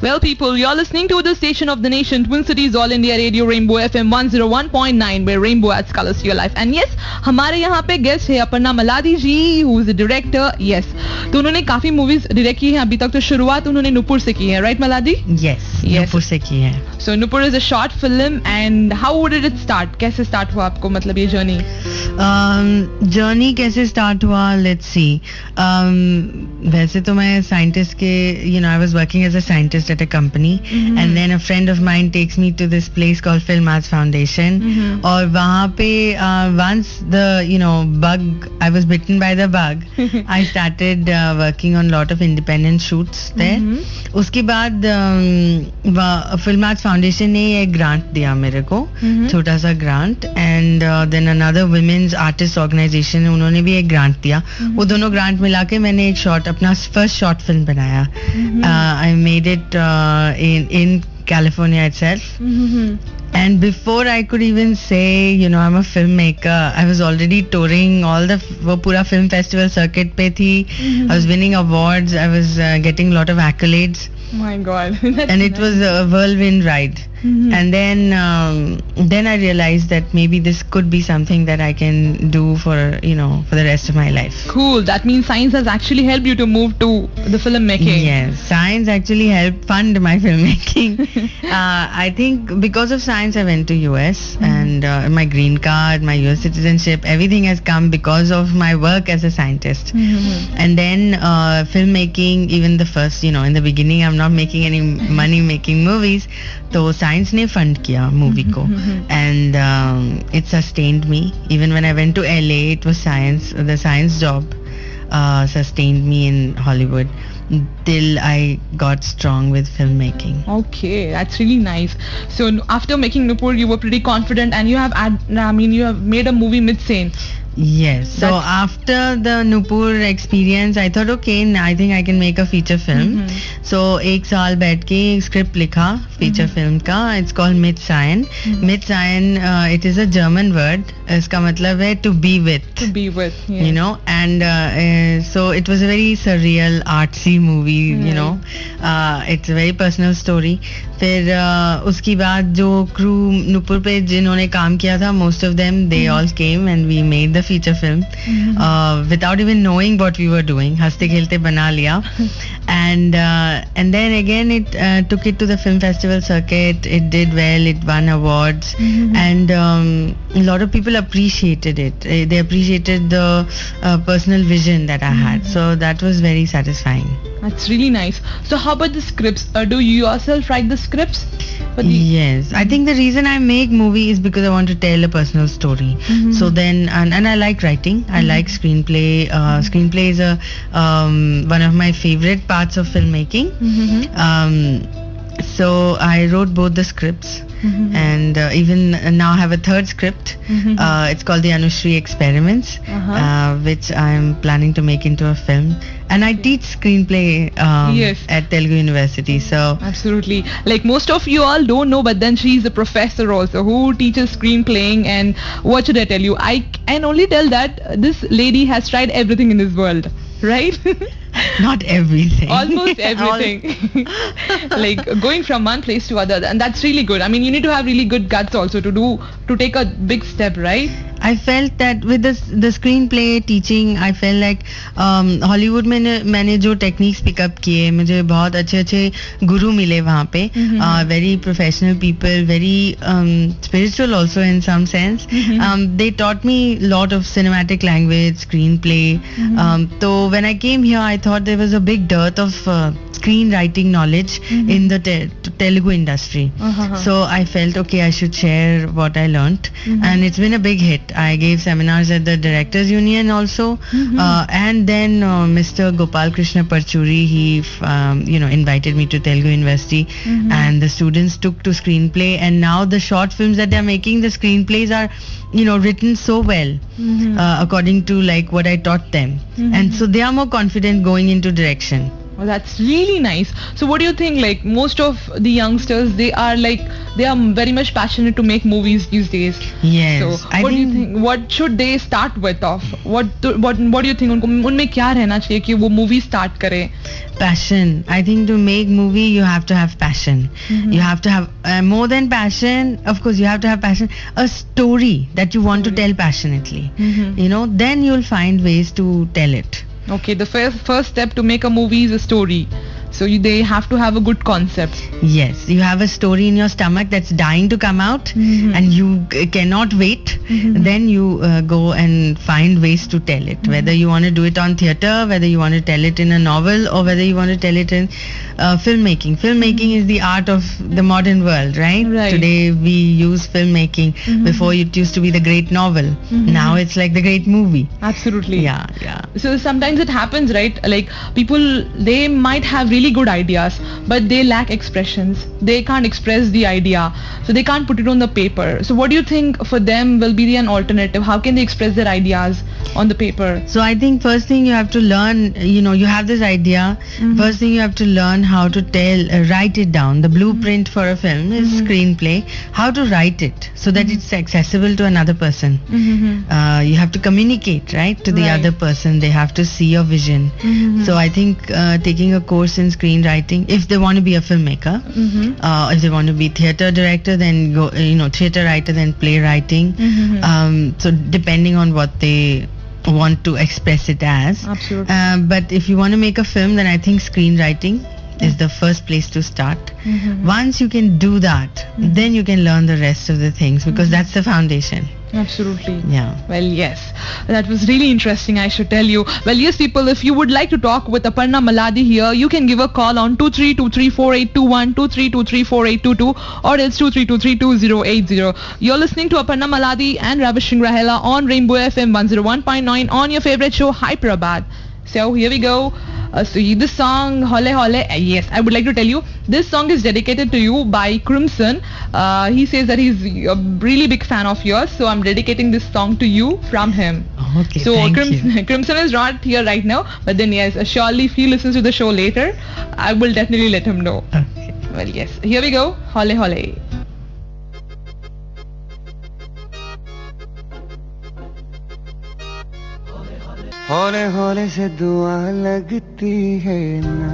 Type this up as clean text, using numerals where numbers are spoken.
Well, people, you're listening to the station of the nation, Twin Cities All India Radio Rainbow FM 101.9, where Rainbow adds colors to your life. And yes, हमारे यहाँ पे guest है अपर्णा मलादी जी, who is a director. Yes, तो उन्होंने काफी movies direct की हैं अभी तक. तो शुरुआत उन्होंने नुपुर से की है, राइट मलादी? Yes, नुपुर से की है. So Nupur is a short film, and how did it start? कैसे start हुआ आपको, मतलब ये journey? Journey कैसे start हुआ? Let's see. वैसे तो मैं scientist के, I was working as a scientist at a company, and then a friend of mine takes me to this place called Film Arts Foundation. और वहाँ पे once the bug, I was bitten by the bug. I started working on lot of independent shoots there. उसके बाद Film Arts Foundation ने एक grant दिया मेरे को, छोटा सा grant, and then another women's artist organization, उन्होंने भी एक ग्रांट दिया. वो दोनों ग्रांट मिला के मैंने एक शॉर्ट, अपना फर्स्ट शॉर्ट फिल्म बनाया. I made it in California itself. And before I could even say, I'm a filmmaker, I was already touring all वो पूरा film festival circuit पे थी. I was winning awards, I was getting a lot of accolades. My God. And it was a whirlwind ride. And then I realized that maybe this could be something that I can do for the rest of my life. Cool. That means science has actually helped you to move to the filmmaking. Yes, science actually helped fund my filmmaking. I think because of science I went to US, and my green card, my US citizenship, everything has come because of my work as a scientist. And then filmmaking, even the first, in the beginning I'm not making any money making movies, तो science ने fund किया movie को, and it sustained me. Even when I went to LA, it was science. The science job sustained me in Hollywood till I got strong with filmmaking. Okay, that's really nice. So after making Nupur, you were pretty confident, and you have made a movie Mid-Sane. Yes. So after the Nupur experience, I thought, okay, I think I can make a feature film. So एक साल बैठ के script लिखा feature film का. It's called Mid-Sane. Mid-Sane, it is a German word. इसका मतलब है to be with. To be with, yes. And so it was a very surreal, artsy movie. It's a very personal story. फिर उसके बाद जो crew Nupur पे जिन्होंने काम किया था, most of them, they all came and we made the feature film without even knowing what we were doing. हंसते खेलते बना लिया. And then again it took it to the film festival circuit. It did well. It won awards, and a lot of people appreciated it. They appreciated the personal vision that I had. So that was very satisfying. That's really nice. So how about the scripts? Do you yourself write the scripts? Yes, I think the reason I make movie is because I want to tell a personal story. So then, and I like writing. I like screenplay. Screenplay is one of my favorite parts of filmmaking. So I wrote both the scripts. And even now I have a third script. It's called the Anushri Experiments, which I'm planning to make into a film. And I teach screenplay at Telugu University. So absolutely, like most of you all don't know, but then she's a professor also who teaches screenplaying. And what should I tell you? I can only tell that this lady has tried everything in this world, right? Not everything. Almost everything. Like going from one place to other, and that's really good. I mean, you need to have really good guts also to take a big step, right? I felt that with the screenplay teaching, I felt like Hollywood में मैंने जो techniques pick up किए, मुझे बहुत अच्छे गुरु मिले वहाँ पे. Very professional people, very spiritual also in some sense. They taught me a lot of cinematic language, screenplay. So when I came here, I thought there was a big dearth of screenwriting knowledge in the Telugu industry. So I felt, okay, I should share what I learnt, and it's been a big hit. I gave seminars at the Directors Union also, and then Mr. Gopal Krishna Parchuri, he invited me to Telugu University, and the students took to screenplay, and now the short films that they're making, the screenplays are written so well, according to like what I taught them, and so they are more confident going into direction. Oh, that's really nice. So what do you think, like most of the youngsters, they are very much passionate to make movies these days. Yes. So what do you think, what should they start with of? What do you think उनमें क्या रहना चाहिए कि वो movie start करें? Passion. I think to make movie you have to have passion. You have to have more than passion. Of course, you have to have passion. A story that you want to tell passionately. You know, then you'll find ways to tell it. Okay, the first step to make a movie is a story. So they have to have a good concept. Yes, you have a story in your stomach that's dying to come out, and you cannot wait. Then you go and find ways to tell it. Whether you want to do it on theatre, whether you want to tell it in a novel, or whether you want to tell it in filmmaking. Filmmaking is the art of the modern world, right? Today we use filmmaking. Before it used to be the great novel. Now it's like the great movie. Absolutely. Yeah. So sometimes it happens, right? Like people, they might have really good ideas, but they lack expressions. They can't express the idea, so they can't put it on the paper. So what do you think for them will be an alternative? How can they express their ideas on the paper? So I think first thing you have to learn, you know, you have this idea. First thing you have to learn how to write it down. The blueprint for a film is screenplay. How to write it so that it's accessible to another person. You have to communicate, right, to the other person. They have to see your vision. So I think taking a course in screenwriting, if they want to be a filmmaker, if they want to be theatre director, then go, you know, theatre writer, then playwriting. So depending on what they want to express it as. Absolutely. But if you want to make a film, then I think screenwriting is the first place to start. Once you can do that, then you can learn the rest of the things, because that's the foundation. Absolutely. Yeah. Well, yes, that was really interesting, I should tell you. Well, yes, people, if you would like to talk with Aparna Maladi here, you can give a call on 23234821, 23234822, or else 23232080. You're listening to Aparna Maladi and Ravish Singh Rahela on Rainbow FM 101.9 on your favorite show, Hyperabad. So here we go. So this song, Hole Hole, yes, I would like to tell you, this song is dedicated to you by Crimson. He says that he's a really big fan of yours, so I'm dedicating this song to you from him. Okay, so thank you. Crimson is not here right now, but then yes, surely if he listens to the show later, I will definitely let him know. Okay. Well, yes, here we go, Hole Hole. हौले हौले से दुआ लगती है ना,